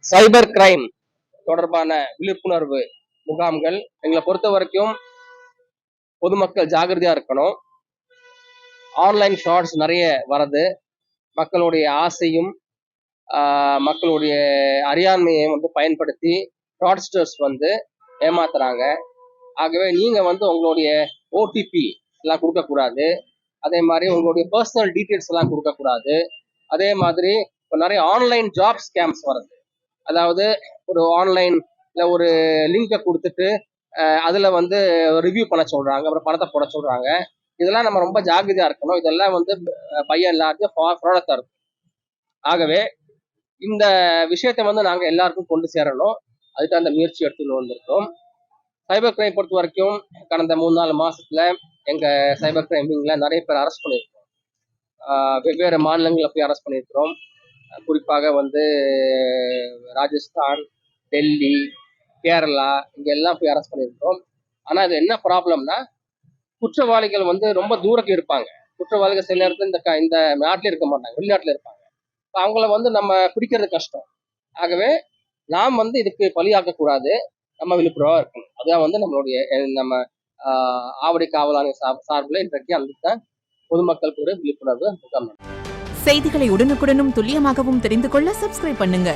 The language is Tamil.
சைபர் கிரைம் தொடர்பான விழிப்புணர்வு முகாம்கள் எங்களை பொறுத்த வரைக்கும் பொதுமக்கள் ஜாகிரதையா இருக்கணும். ஆன்லைன் ஷார்ட்ஸ் நிறைய வருது. மக்களுடைய ஆசையும் மக்களுடைய அறியாண்மையை பயன்படுத்தி ஃப்ராட்ஸ்டர்ஸ் ஏமாத்துறாங்க. ஆகவே நீங்க உங்களுடைய ஓடிபி எல்லாம் கொடுக்கக்கூடாது. அதே மாதிரி உங்களுடைய பர்சனல் டீட்டெயில்ஸ் எல்லாம் கொடுக்கக்கூடாது. அதே மாதிரி இப்போ நிறைய ஆன்லைன் ஜாப் ஸ்கேம்ஸ் வருது. அதாவது ஒரு ஆன்லைன்ல ஒரு லிங்கை கொடுத்துட்டு அதுல ரிவ்யூ பண்ண சொல்றாங்க, அப்புறம் பணத்தை போட சொல்றாங்க. இதெல்லாம் நம்ம ரொம்ப ஜாகிரதையா இருக்கணும். இதெல்லாம் பையன் எல்லாத்தையும் ஃப்ராடா இருக்கும். ஆகவே இந்த விஷயத்தை நாங்க எல்லாருக்கும் கொண்டு சேரணும். அதுக்கு அந்த முயற்சி எடுத்துன்னு வந்திருக்கோம். சைபர் கிரைம் பொறுத்த வரைக்கும் கடந்த 3-4 மாசத்துல எங்க சைபர் கிரைம் விங்ல நிறைய பேர் அரெஸ்ட் பண்ணியிருக்கோம். வெவ்வேறு மாநிலங்களில் போய் அரெஸ்ட் பண்ணியிருக்கிறோம். குறிப்பாக ராஜஸ்தான், டெல்லி, கேரளா இங்க எல்லாம் போய் அரெஸ்ட் பண்ணியிருக்கிறோம். ஆனா இது என்ன ப்ராப்ளம்னா, குற்றவாளிகள் ரொம்ப தூரத்தில் இருப்பாங்க. குற்றவாளிகள் சில நேரத்தில் இந்த நாட்டில இருக்க மாட்டாங்க, வெளிநாட்டுல இருப்பாங்க. அவங்கள நம்ம பிடிக்கிறது கஷ்டம். ஆகவே நாம் இதுக்கு பலியாக்க கூடாது. நம்ம விழிப்புணர்வா இருக்கணும். அதான் நம்மளுடைய நம்ம ஆவடி காவல் ஆணைய சார்பில் இன்றைக்கு அந்த பொதுமக்களுக்கு ஒரு விழிப்புணர்வு முகாம். செய்திகளை உடனுக்குடனும் துல்லியமாகவும் தெரிந்து கொள்ள சப்ஸ்கிரைப் பண்ணுங்க.